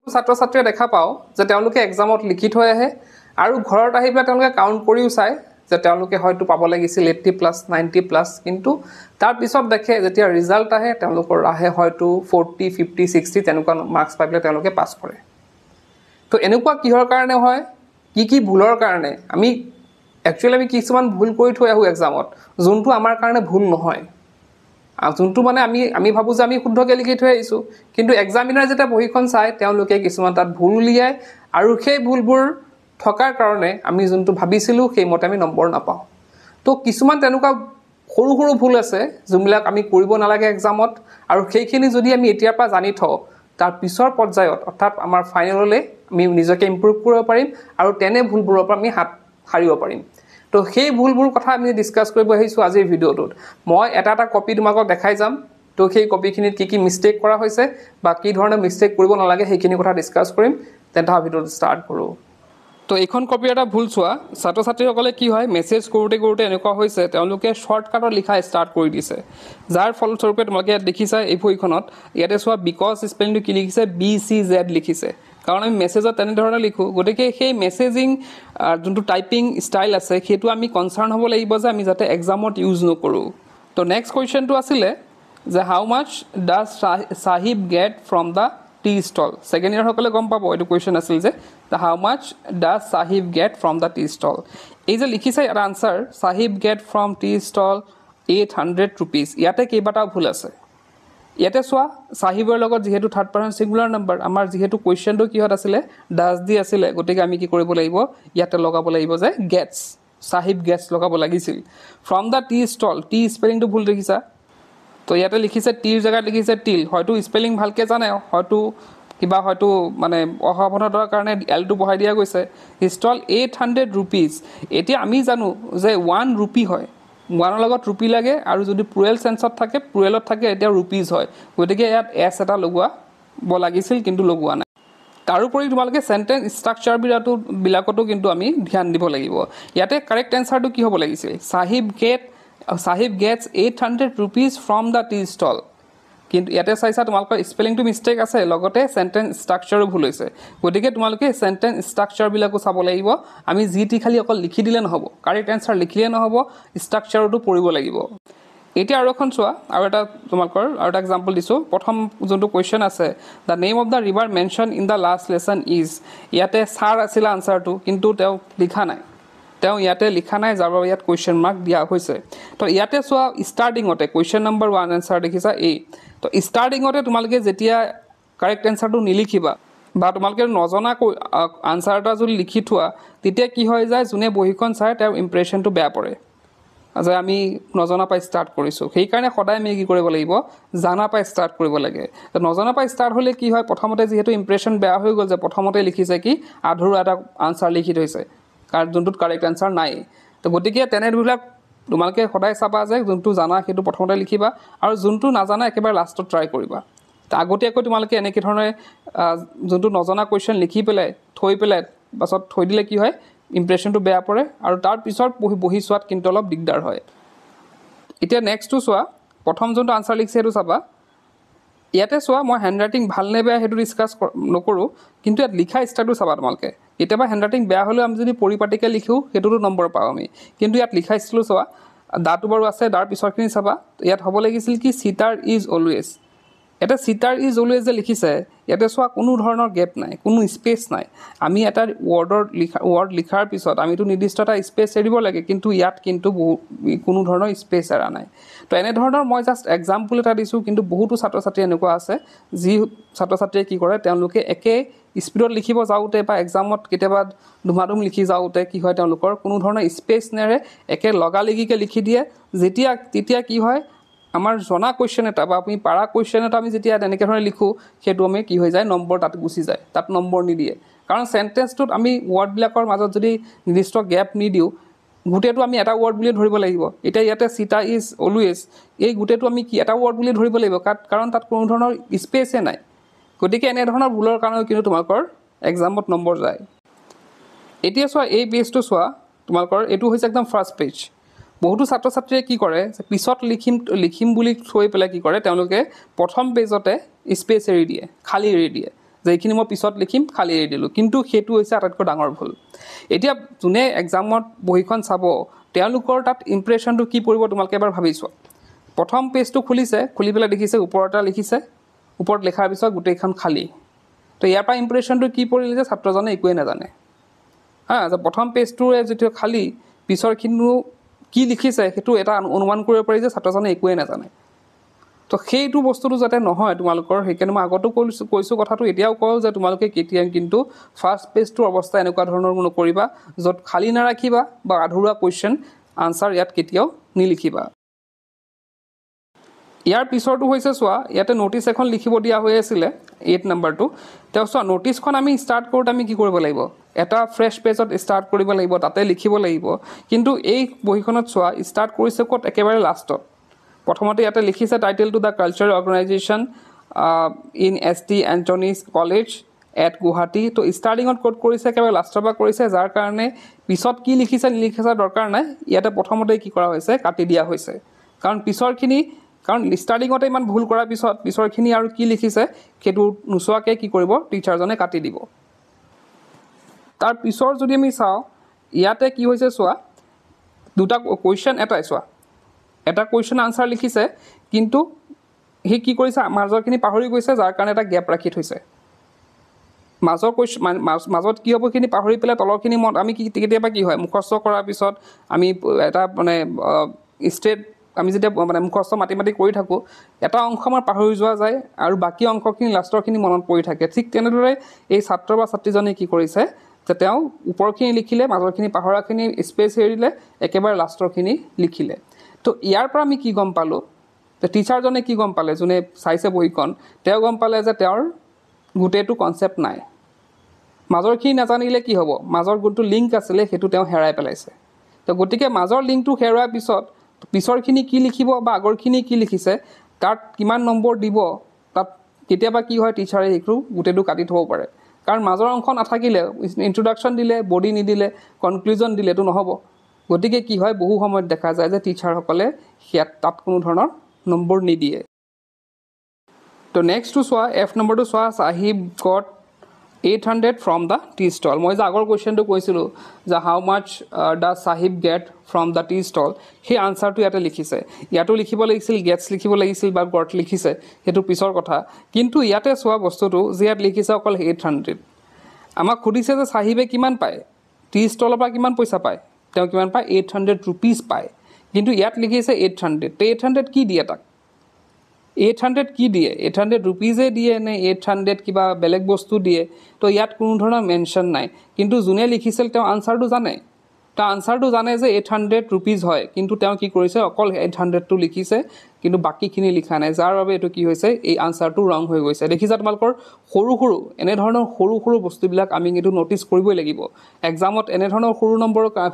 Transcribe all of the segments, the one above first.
ছাত্ৰ ছাত্ৰীয়ে দেখা পাওঁ যে তেওঁলোকে এক্সামত লিখি থৈ আহে আৰু ঘৰত আহি পেলাই তেওঁলোকে কাউণ্ট কৰিও চায় যে তেওঁলোকে হয়তো পাব লাগিছিল 80+ 90+, কিন্তু তাৰ পিছত দেখে যেতিয়া ৰিজাল্ট আহে তেওঁলোকৰ আহে হয়তো 40 50 60 তেনেকুৱা মাৰ্কছ পাই পেলাই তেওঁলোকে পাছ কৰে। তো এনেকুৱা কিহৰ কাৰণে হয়, কি ভুলৰ কাৰণে আমি একচুৱেলি কিছুমান ভুল কৰি থৈ আহোঁ এক্সামত, যোনটো আমাৰ কাৰণে ভুল নহয়, যোনটো মানে আমি ভাবোঁ যে আমি শুদ্ধকৈ লিখি থৈ আহিছোঁ, কিন্তু এক্সামিনাৰ যেতিয়া বহীখন চায় তেওঁলোকে কিছুমান তাত ভুল উলিয়ায় আৰু সেই ভুলবোৰ থকাৰ কাৰণে আমি যোনটো ভাবিছিলোঁ সেইমতে আমি নম্বৰ নাপাওঁ। তো কিছুমান তেনেকুৱা সৰু সৰু ভুল আছে যোনবিলাক আমি কৰিব নালাগে এক্সামত, আৰু সেইখিনি যদি আমি এতিয়াৰ পৰা জানি থওঁ তাৰ পিছৰ পৰ্যায়ত অৰ্থাৎ আমাৰ ফাইনেললৈ আমি নিজকে ইম্প্ৰুভ কৰিব পাৰিম আৰু তেনে ভুলবোৰৰ পৰা আমি হাত সাৰিব পাৰিম। তো সেই ভুলবোৰ কথা আমি ডিছকাছ কৰিব আহিছোঁ আজিৰ ভিডিঅ'টোত। মই এটা কপি তোমালোকক দেখাই যাম, তো সেই কপিখিনিত কি মিষ্টেক কৰা হৈছে বা কি ধৰণে মিষ্টেক কৰিব নালাগে সেইখিনি কথা ডিছকাছ কৰিম। তেন্তে ভিডিঅ'টো ষ্টাৰ্ট কৰোঁ। তো এইখন কপিৰ এটা ভুল চোৱা, ছাত্ৰ ছাত্ৰীসকলে কি হয় মেছেজ কৰোঁতে এনেকুৱা হৈছে তেওঁলোকে শ্বৰ্টকাটত লিখা ষ্টাৰ্ট কৰি দিছে, যাৰ ফলস্বৰূপে তোমালোকে ইয়াত দেখিছা এই বহীখনত ইয়াতে চোৱা বিকজ স্পেলিংটো কি লিখিছে BCZ লিখিছে, কাৰণ আমি মেছেজত তেনেধৰণে লিখোঁ। গতিকে সেই মেছেজিং যোনটো টাইপিং ষ্টাইল আছে সেইটো আমি কনচাৰ্ণ হ'ব লাগিব যে আমি যাতে এক্সামত ইউজ নকৰোঁ। তো নেক্সট কুৱেশ্যনটো আছিলে যে how much does Sahib get from the tea stall. Second ইয়াৰসকলে গম পাব এইটো কুৱেশ্যন আছিল যে how much does Sahib get from the tea stall. এই যে লিখিছে এটা answer Sahib get from tea stall 800 rupees, ইয়াতে কেইবাটাও ভুল আছে। ইয়াতে চোৱা চাহিবৰ লগত যিহেতু থাৰ্ড পাৰ্চন ছিংগুলাৰ নাম্বাৰ, আমাৰ যিহেতু কুৱেশ্যনটো কিহত আছিলে ডাজ দি আছিলে, গতিকে আমি কি কৰিব লাগিব ইয়াতে লগাব লাগিব যে গেটছ, চাহিব গেটছ লগাব লাগিছিল। From the tea stall, tea স্পেলিংটো ভুল দেখিছা, তো ইয়াতে লিখিছে টিৰ জেগাত লিখিছে টিল, হয়তো স্পেলিং ভালকৈ জানে, হয়তো মানে অসাৱধানতাৰ কাৰণে এলটো বহাই দিয়া গৈছে। ষ্টল 800 rupees, এতিয়া আমি জানো যে 1 rupee হয়, 1ৰ লগত ৰুপি লাগে আৰু যদি প্লুৰেল চেঞ্চত থাকে প্লুৰেলত থাকে এতিয়া ৰুপিজ হয়, গতিকে ইয়াত এছ এটা লগোৱাব লাগিছিল কিন্তু লগোৱা নাই। তাৰোপৰি তোমালোকে চেণ্টেঞ্চ ষ্ট্ৰাকচাৰবিলাকতো কিন্তু আমি ধ্যান দিব লাগিব। ইয়াতে কাৰেক্ট এনচাৰটো কি হ'ব লাগিছিল Sahib gets 800 rupees from the tea stall, কিন্তু ইয়াতে চাইছা তোমালোকৰ স্পেলিংটো মিষ্টেক আছে, লগতে চেণ্টেঞ্চ ষ্ট্ৰাকচাৰো ভুল হৈছে। গতিকে তোমালোকে চেণ্টেঞ্চ ষ্ট্ৰাকচাৰবিলাকো চাব লাগিব, আমি যি টি খালি অকল লিখি দিলে নহ'ব, কাৰেক্ট এনচাৰ লিখিলে নহ'ব, ষ্ট্ৰাকচাৰতো পঢ়িব লাগিব। এতিয়া আৰু এখন চোৱা, আৰু এটা এক্সাম্পল দিছোঁ। প্ৰথম যোনটো কুৱেশ্যন আছে the name of the river mention in the last lesson is, ইয়াতে ছাৰ আছিলে আনচাৰটো, কিন্তু তেওঁ লিখা নাই, যাৰ বাবে ইয়াত কুৱেশ্যন মাৰ্ক দিয়া হৈছে। তো ইয়াতে চোৱা ষ্টাৰ্টিঙতে কুৱেশ্যন নম্বৰ 1 এনচাৰ দেখিছা এই, তো ষ্টাৰ্টিঙতে তোমালোকে যেতিয়া কাৰেক্ট এনচাৰটো নিলিখিবা বা তোমালোকে নজনা আনচাৰ এটা যদি লিখি থোৱা, তেতিয়া কি হৈ যায় যোনে বহীখন চায় তেওঁৰ ইম্প্ৰেশ্যনটো বেয়া পৰে যে আমি নজনা পাই ষ্টাৰ্ট কৰিছোঁ। সেইকাৰণে সদায় আমি কি কৰিব লাগিব জানা পাই ষ্টাৰ্ট কৰিব লাগে। তো নজনা পাই ষ্টাৰ্ট হ'লে কি হয়, প্ৰথমতে যিহেতু ইম্প্ৰেশ্যন বেয়া হৈ গ'ল যে প্ৰথমতে লিখিছে কি আধৰুৱা এটা আনচাৰ লিখি থৈছে, কাৰণ যোনটোত কাৰেক্ট আনচাৰ নাই। তো গতিকে তেনেবিলাক তোমালোকে সদায় চাবা যে যোনটো জানা সেইটো প্ৰথমতে লিখিবা আৰু যোনটো নাজানা একেবাৰে লাষ্টত ট্ৰাই কৰিবা। তো আগতীয়াকৈ তোমালোকে এনেকৈ ধৰণে যোনটো নজনা কুৱেশ্যন লিখি পেলাই পাছত থৈ দিলে কি হয় ইম্প্ৰেশ্যনটো বেয়া পৰে আৰু তাৰ পিছত বহি চোৱাত কিন্তু অলপ দিগদাৰ হয়। এতিয়া নেক্সটটো চোৱা, প্ৰথম যোনটো আনচাৰ লিখিছে সেইটো চাবা। ইয়াতে চোৱা মই হেণ্ডৰাইটিং ভাল নে বেয়া সেইটো ডিছকাছ নকৰোঁ, কিন্তু ইয়াত লিখা ষ্টাইলটো চাবা তোমালোকে। কেতিয়াবা হেণ্ডৰাইটিং বেয়া হ'লেও আমি যদি পৰিপাটিকৈ লিখোঁ সেইটোতো নম্বৰ পাওঁ আমি, কিন্তু ইয়াত লিখা ষ্টাইলটো চোৱা, দাটো বাৰু আছে, দাৰ পিছৰখিনি চাবা। ইয়াত হ'ব লাগিছিল কি চিটাৰ ইজ অলৱেজ, এটা চিটাৰ ইজ অলৱেজ যে লিখিছে ইয়াতে চোৱা কোনো ধৰণৰ গেপ নাই, কোনো স্পেচ নাই। আমি এটা ৱৰ্ড লিখাৰ পিছত আমিতো নিৰ্দিষ্ট এটা স্পেচ এৰিব লাগে, কিন্তু ইয়াত কিন্তু কোনো ধৰণৰ স্পেচ এৰা নাই। তো এনেধৰণৰ মই জাষ্ট এক্সাম্পল এটা দিছোঁ, কিন্তু বহুতো ছাত্ৰ ছাত্ৰী এনেকুৱা আছে যি ছাত্ৰ ছাত্ৰীয়ে কি কৰে তেওঁলোকে একে স্পীডত লিখিব যাওঁতে বা এক্সামত কেতিয়াবা ধুমাধুম লিখি যাওঁতে কি হয় তেওঁলোকৰ কোনো ধৰণৰ স্পেচ নেৰে, একে লগালগিকৈ লিখি দিয়ে। তেতিয়া কি হয় আমাৰ জনা কুৱেশ্যন এটা বা আমি পাৰা কুৱেশ্যন এটা আমি যেতিয়া তেনেকৈ ধৰণে লিখোঁ সেইটো আমি কি হৈ যায় নম্বৰ তাত গুচি যায়, তাত নম্বৰ নিদিয়ে। কাৰণ চেণ্টেঞ্চটোত আমি ৱৰ্ডবিলাকৰ মাজত যদি নিৰ্দিষ্ট গেপ নিদিওঁ গোটেইটো আমি এটা ৱৰ্ড বুলিয়ে ধৰিব লাগিব। এতিয়া ইয়াতে চিটা ইজ অলৱেজ এই গোটেইটো আমি কি এটা ৱৰ্ড বুলিয়ে ধৰিব লাগিব, কাৰণ তাত কোনো ধৰণৰ স্পেচে নাই। গতিকে এনেধৰণৰ ভুলৰ কাৰণেও কিন্তু তোমালোকৰ এক্সামত নম্বৰ যায়। এতিয়া চোৱা এই পেজটো চোৱা, তোমালোকৰ এইটো হৈছে একদম ফাৰ্ষ্ট পেজ। বহুতো ছাত্ৰ ছাত্ৰীয়ে কি কৰে পিছত লিখিম বুলি থৈ পেলাই কি কৰে তেওঁলোকে প্ৰথম পেজতে স্পেচ এৰি দিয়ে, খালী এৰি দিয়ে, যে এইখিনি মই পিছত লিখিম খালী এৰি দিলোঁ, কিন্তু সেইটো হৈছে আটাইতকৈ ডাঙৰ ভুল। এতিয়া যোনে এক্সামত বহীখন চাব তেওঁলোকৰ তাত ইম্প্ৰেশ্যনটো কি পৰিব তোমালোকে এবাৰ ভাবি চোৱা। প্ৰথম পেজটো খুলিছে, খুলি পেলাই দেখিছে ওপৰত এটা লিখিছে, ওপৰত লিখাৰ পিছত গোটেইখন খালী। তো ইয়াৰ পৰা ইম্প্ৰেশ্যনটো কি পৰিল যে ছাত্ৰজনে একোৱেই নাজানে। যে প্ৰথম পেজটোৰে যিটো খালী পিছৰখিনিও কি লিখিছে সেইটো এটা অনুমান কৰিব পাৰি যে ছাত্ৰজনে একোৱেই নাজানে। তো সেইটো বস্তুটো যাতে নহয় তোমালোকৰ, সেইকাৰণে মই আগতো কৈছোঁ কথাটো, এতিয়াও কওঁ যে তোমালোকে কেতিয়া কিন্তু ফাৰ্ষ্ট পেজটোৰ অৱস্থা এনেকুৱা ধৰণৰ নকৰিবা য'ত খালী নাৰাখিবা বা আধৰুৱা কুৱেশ্যন আনচাৰ ইয়াত কেতিয়াও নিলিখিবা। ইয়াৰ পিছৰটো হৈছে চোৱা, ইয়াতে ন'টিছ এখন লিখিব দিয়া হৈ আছিলে 8 নম্বৰটো। তেওঁ চোৱা ন'টিছখন আমি ষ্টাৰ্ট কৰোঁতে আমি কি কৰিব লাগিব, এটা ফ্ৰেছ পেজত ষ্টাৰ্ট কৰিব লাগিব, তাতে লিখিব লাগিব। কিন্তু এই বহীখনত চোৱা ষ্টাৰ্ট কৰিছে ক'ত, একেবাৰে লাষ্টত। প্ৰথমতে ইয়াতে লিখিছে টাইটেলটো the cultural organisation in ST Anthony's college at Guwahati. তো ষ্টাৰ্টিঙত ক'ত কৰিছে, একেবাৰে লাষ্টৰ পৰা কৰিছে, যাৰ কাৰণে পিছত কি লিখিছে নিলিখিছে দৰকাৰ নাই, ইয়াতে প্ৰথমতে কি কৰা হৈছে কাটি দিয়া হৈছে। কাৰণ পিছৰখিনি, কাৰণ ষ্টাৰ্টিঙতে ইমান ভুল কৰাৰ পিছত পিছৰখিনি আৰু কি লিখিছে সেইটো নোচোৱাকৈ কি কৰিব, টিচাৰজনে কাটি দিব। তাৰ পিছৰ যদি আমি চাওঁ ইয়াতে কি হৈছে চোৱা, দুটা কুৱেশ্যন এটাই চোৱা, এটা কুৱেশ্যন আনচাৰ লিখিছে কিন্তু সি কি কৰিছে মাজৰখিনি পাহৰি গৈছে, যাৰ কাৰণে এটা গেপ ৰাখি থৈছে। মাজৰ কুৱেশ্যন মাজত কি হ'ব সেইখিনি পাহৰি পেলাই তলৰখিনি মত আমি কেতিয়াবা কি হয় মুখস্থ কৰাৰ পিছত আমি এটা মানে ষ্ট্ৰেট আমি যেতিয়া মানে মুখস্থ মাতি কৰি থাকোঁ এটা অংশ আমাৰ পাহৰি যোৱা যায় আৰু বাকী অংশখিনি লাষ্টৰখিনি মনত পৰি থাকে। ঠিক তেনেদৰে এই ছাত্ৰ বা ছাত্ৰীজনে কি কৰিছে যে তেওঁ ওপৰখিনি লিখিলে, মাজৰখিনি পাহৰাখিনি স্পেচ এৰিলে, একেবাৰে লাষ্টৰখিনি লিখিলে। তো ইয়াৰ পৰা আমি কি গম পালোঁ, যে টিচাৰজনে কি গম পালে, যোনে চাইছে বহীখন তেওঁ গম পালে যে তেওঁৰ গোটেইটো কনচেপ্ট নাই। মাজৰখিনি নাজানিলে কি হ'ব, মাজৰ যোনটো লিংক আছিলে সেইটো তেওঁ হেৰাই পেলাইছে। তো গতিকে মাজৰ লিংকটো হেৰুৱাৰ পিছত পিছৰখিনি কি লিখিব বা আগৰখিনি কি লিখিছে তাত কিমান নম্বৰ দিব, তাত কেতিয়াবা কি হয় টিচাৰে সেইটো গোটেইটো কাটি থ'ব পাৰে। কাৰণ মাজৰ অংশ নাথাকিলে ইন্ট্ৰডাকশ্যন দিলে, বডি নিদিলে, কনক্লুজন দিলেতো নহ'ব। গতিকে কি হয় বহু সময়ত দেখা যায় যে টিচাৰসকলে তাত কোনো ধৰণৰ নম্বৰ নিদিয়ে। তো নেক্সটটো চোৱা, F নম্বৰটো চোৱা, Sahib got 800 from the tea stall. মই যে আগৰ কুৱেশ্যনটো কৈছিলোঁ যে how much does Sahib get from the tea stall, সেই আনচাৰটো ইয়াতে লিখিছে। ইয়াতো লিখিব লাগিছিল, গেটছ লিখিব লাগিছিল বা গট লিখিছে, সেইটো পিছৰ কথা। কিন্তু ইয়াতে চোৱা বস্তুটো যে ইয়াত লিখিছে অকল 800। আমাক সুধিছে যে সাহিবে কিমান পায়, টি ষ্টলৰ পৰা কিমান পইচা পায়, তেওঁ কিমান পায় 800 ৰুপিজ পায়। কিন্তু ইয়াত লিখিছে 800। তো 800 কি দিয়ে তাক, 800 কি দিয়ে, 800 ৰুপিজে দিয়ে নে 800 কিবা বেলেগ বস্তু দিয়ে, তো ইয়াত কোনো ধৰণৰ মেনশ্যন নাই। কিন্তু যোনে লিখিছিল তেওঁ আনচাৰটো জানে, তেওঁ আনচাৰটো জানে যে 800 ৰুপিজ হয়, কিন্তু তেওঁ কি কৰিছে অকল 800টো লিখিছে কিন্তু বাকীখিনি লিখা নাই, যাৰ বাবে এইটো কি হৈছে এই আনচাৰটো ৰং হৈ গৈছে। দেখিছা তোমালোকৰ সৰু সৰু এনেধৰণৰ সৰু সৰু বস্তুবিলাক আমি কিন্তু ন'টিছ কৰিবই লাগিব। এক্সামত এনেধৰণৰ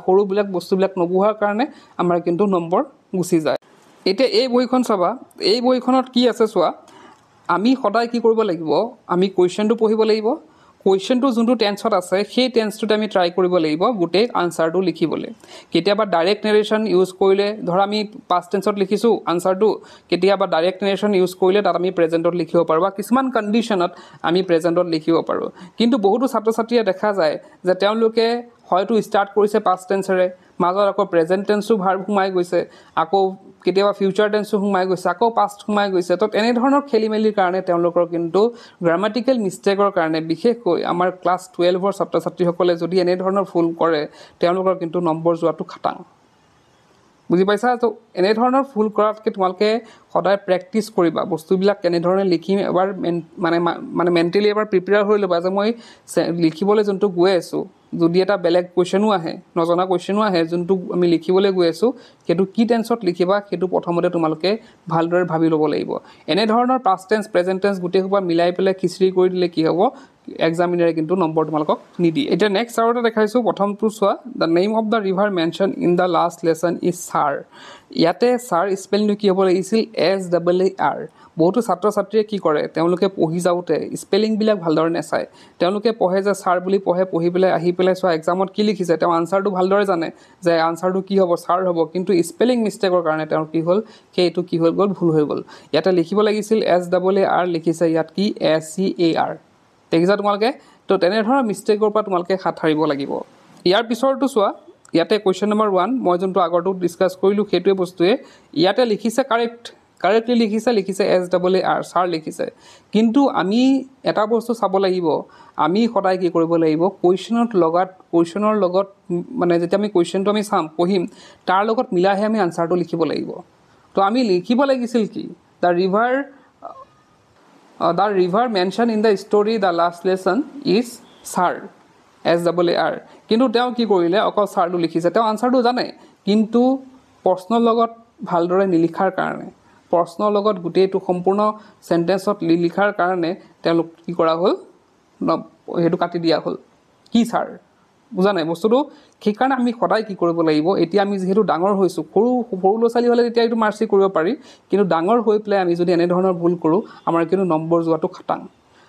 সৰুবিলাক বস্তুবিলাক নবঢ়াৰ কাৰণে আমাৰ কিন্তু নম্বৰ গুচি যায়। এতিয়া এই বহীখন চাবা, এই বহীখনত কি আছে চোৱা, আমি সদায় কি কৰিব লাগিব, আমি কুৱেশ্যনটো পঢ়িব লাগিব, কুৱেশ্যনটো যোনটো টেন্সত আছে সেই টেন্সটোতে আমি ট্ৰাই কৰিব লাগিব গোটেই আনচাৰটো লিখিবলৈ। কেতিয়াবা ডাইৰেক্ট নেৰেশ্যন ইউজ কৰিলে, ধৰা আমি পাষ্ট টেন্সত লিখিছোঁ আনচাৰটো, কেতিয়াবা ডাইৰেক্ট নেৰেশ্যন ইউজ কৰিলে তাত আমি প্ৰেজেণ্টত লিখিব পাৰোঁ বা কিছুমান কণ্ডিশ্যনত আমি প্ৰেজেণ্টত লিখিব পাৰোঁ। কিন্তু বহুতো ছাত্ৰ ছাত্ৰীয়ে দেখা যায় যে তেওঁলোকে হয়তো ষ্টাৰ্ট কৰিছে পাষ্ট টেন্সেৰে, মাজত আকৌ প্ৰেজেণ্ট টেন্সো ভাৰ্ব সোমাই গৈছে, আকৌ কেতিয়াবা ফিউচাৰ টেন্সো সোমাই গৈছে, আকৌ পাষ্ট সোমাই গৈছে। তো এনেধৰণৰ খেলি মেলিৰ কাৰণে তেওঁলোকৰ কিন্তু গ্ৰামাটিকেল মিষ্টেকৰ কাৰণে, বিশেষকৈ আমাৰ ক্লাছ 12ৰ ছাত্ৰ ছাত্ৰীসকলে যদি এনেধৰণৰ ভুল কৰে তেওঁলোকৰ কিন্তু নম্বৰ যোৱাটো খাটাং। বুজি পাইছা? তো এনেধৰণৰ ভুল কৰাতকৈ তোমালোকে সদায় প্ৰেক্টিছ কৰিবা, বস্তুবিলাক কেনেধৰণে লিখিম এবাৰ মানে মেণ্টেলি এবাৰ প্ৰিপেয়াৰ হৈ ল'বা যে মই লিখিবলৈ যোনটো গৈ আছোঁ, যদি এটা বেলেগ কুৱেশ্যনো আহে, নজনা কুৱেশ্যনো আহে, যোনটো আমি লিখিবলৈ গৈ আছোঁ সেইটো কি টেন্সত লিখিবা সেইটো প্ৰথমতে তোমালোকে ভালদৰে ভাবি ল'ব লাগিব। এনেধৰণৰ পাষ্ট টেন্স প্ৰেজেণ্ট টেন্স গোটেই সোপা মিলাই পেলাই খিচিৰি কৰি দিলে কি হ'ব, এক্সামিনাৰে কিন্তু নম্বৰ তোমালোকক নিদিয়ে। এতিয়া নেক্সট আৰু এটা দেখাইছোঁ, প্ৰথমটো চোৱা, the name of the river mention in the last lesson is sir. ইয়াতে ছাৰ স্পেলিংটো কি হ'ব লাগিছিল SAAR। বহুতো ছাত্ৰ ছাত্ৰীয়ে কি কৰে, তেওঁলোকে পঢ়ি যাওঁতে স্পেলিংবিলাক ভালদৰে নেচায়, তেওঁলোকে পঢ়ে যে ছাৰ বুলি পঢ়ি পেলাই আহি পেলাই চোৱা এক্সামত কি লিখিছে, তেওঁ আনচাৰটো ভালদৰে জানে যে আনচাৰটো কি হ'ব, ছাৰ হ'ব, কিন্তু স্পেলিং মিষ্টেকৰ কাৰণে তেওঁৰ কি হ'ল, সেইটো কি হৈ গ'ল, ভুল হৈ গ'ল। ইয়াতে লিখিব লাগিছিল SAAR, লিখিছে ইয়াত কি SCAR। দেখিছা তোমালোকে তো তেনেধৰণৰ মিষ্টেকৰ পৰা তোমালোকে হাত সাৰিব লাগিব ইয়াৰ পিছৰটো চোৱা ইয়াতে কুৱেশ্যন নম্বৰ 1 মই যোনটো আগৰটো ডিসকাস কৰিলোঁ সেইটোৱে বস্তুৱে ইয়াতে লিখিছে কাৰেক্টলি লিখিছে SAAR সাৰ লিখিছে কিন্তু আমি এটা বস্তু চাব লাগিব আমি সদায় কি কৰিব লাগিব কুৱেশ্যনৰ লগত মানে যেতিয়া আমি কুৱেশ্যনটো আমি চাম পঢ়িম তাৰ লগত মিলাহে আমি আনসাৰটো লিখিব লাগিব তো আমি লিখিব লাগিছিল কি the river mentioned in the story the last lesson is SAR SAAR কিন্তু তেওঁ কি কৰিলে অকল সাৰটো লিখিছে তেওঁ আনসাৰটো জানে কিন্তু প্ৰশ্নৰ লগত ভালদৰে নিলিখাৰ কাৰণে প্ৰশ্নৰ লগত গুটেইটো সম্পূৰ্ণ সেন্টেন্সত লিখাৰ কাৰণে তেওঁলোক কি কৰা হ'ল হেতু কাটি দিয়া হ'ল কি সাৰ বুজা নাই বস্তুটো কি কাৰণে আমি সদায় কি কৰিব লাগিব এতিয়া আমি যেহেতু ডাঙৰ হৈছো সৰু লছালি হলে এতিয়া এইটো মাৰ্চি কৰিব পাৰি কিন্তু ডাঙৰ হৈ প্লে আমি যদি এনে ধৰণৰ ভুল কৰো আমাৰ কিন্তু নম্বৰ যোৱাটো খাটাং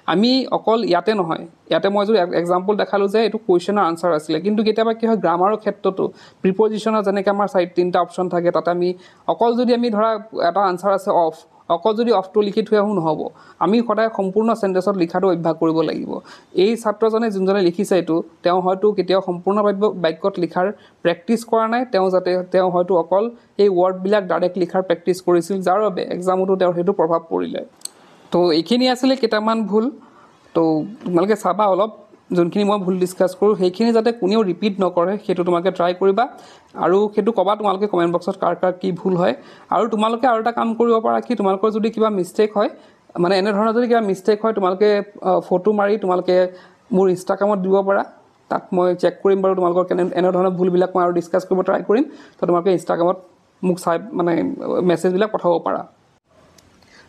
আমি অকল ইয়াতে নহয় ইয়াতে মই যদি এক্সাম্পল দেখালো যে এটো কোৱেশ্চনৰ আনসাৰ আছিল কিন্তু কেতিয়াবা কি হয় গ্ৰামাৰৰ ক্ষেত্ৰটো প্ৰিপজিশনৰ যেনেকৈ আমাৰ সাইড তিনটা অপচন থাকে তাতে আমি অকল যদি আমি ধৰা এটা আনসাৰ আছে অফ অকল যদি অফটো লিখি থৈ আহু নহব আমি সদায় সম্পূৰ্ণ সেন্টেন্সত লিখাটো অভ্যাস কৰিব লাগিব এই ছাত্ৰজনে যোনজনে লিখিছে এটো তেওঁ হয়তো কেতিয়াও সম্পূৰ্ণ বাক্যত লিখাৰ প্ৰেক্টিস কৰা নাই তেওঁ হয়তো অকল এই ওয়াৰ্ড বিলাক ডাইৰেক্ট লিখাৰ প্ৰেক্টিস কৰিছিল যাৰ বাবে এক্সামটো তেওঁৰ হেতু প্ৰভাৱ পৰিলে তো এইখিনি আছিল কেইটামান ভুল তো তোমালোকে চাবা অলপ যোনখিনি মই ভুল ডিসকাস কৰো সেইখিনি যাতে কোনেও ৰিপিট নকৰে হেতু তোমালোকে ট্ৰাই কৰিবা আৰু হেতু কবা তোমালোকে কমেন্ট বক্সত কাৰ কি ভুল হয় আৰু তোমালোকে আৰু এটা কাম কৰিব পাৰা কি তোমালোকৰ যদি কিবা মিস্টেক হয় মানে এনে ধৰণৰ যদি কিবা মিস্টেক হয় তোমালোকে ফটো মাৰি তোমালোকে মোৰ ইনষ্টাগ্ৰামত দিব পাৰা তাত মই চেক কৰিম বাৰু তোমালোকৰ এনে ধৰণৰ ভুল বিলাক মই আৰু ডিসকাস কৰিব ট্ৰাই কৰিম তো তোমালোকে ইনষ্টাগ্ৰামত মোক চাই মানে মেছেজ বিলাক পঠাব পাৰা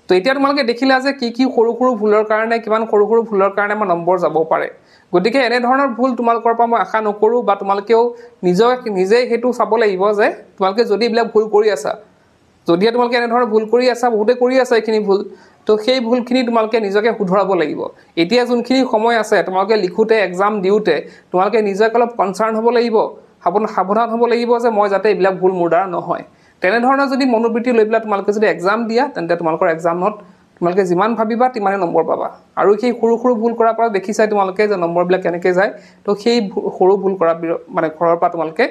তো এতিয়া তোমালোকে দেখিলা যে কি সৰু ভুলৰ কাৰণে কিমান সৰু ভুলৰ কাৰণে আমাৰ নম্বৰ যাব পাৰে গতিকে এনে ধৰণৰ ভুল তোমালোকৰ পৰা মই আশা নকৰো বা তোমালোকেও নিজে হেতু চাব লাগিব যে তোমালোকে যদি ইবিলাক ভুল কৰি আছা যদি তোমালোকে এনে ধৰণৰ ভুল কৰি আছা বহুতে কৰি আছা এখিনি ভুল তো সেই ভুলখিনি তোমালোকে নিজকে শুধৰাব লাগিব এতিয়া যোনখিনি সময় আছে তোমালোকে লিখোতে এক্সাম দিওতে তোমালোকে নিজকে অলপ কনসাৰ্ন হ'ব লাগিব সাৱধান হ'ব লাগিব যে মই যাতে ইবিলাক ভুল মোৰ দ্বাৰা নহয় তেনে ধৰণৰ যদি মনোবৃত্তি লৈ পেলা তোমালোকে যদি এক্সাম দিয়া তেন্তে তোমালোকৰ এক্সামত তোমালোকে যিমান ভাবিবা তিমানে নম্বৰ পাবা আৰু সেই সৰু ভুল কৰাৰ পৰা দেখিছাই তোমালোকে যে নম্বৰ বিলাক কেনেকৈ যায় তো সেই সৰু ভুল কৰা মানে ঘৰৰ পৰা তোমালোকে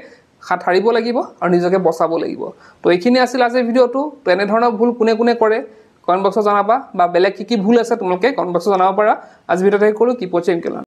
হাত হাৰিব লাগিব আৰু নিজকে বচাব লাগিব তো এইখিনি আছিল আজিৰ ভিডিওটো তো এনে ধৰণৰ ভুল কোনে কৰে কমেন্ট বক্সত জনাবা বা বেলেগ কি ভুল আছে তোমালোকে কমেন্ট বক্সত জনাব পাৰা আজি ভিডিওতে কৰো কি পচিং কেলা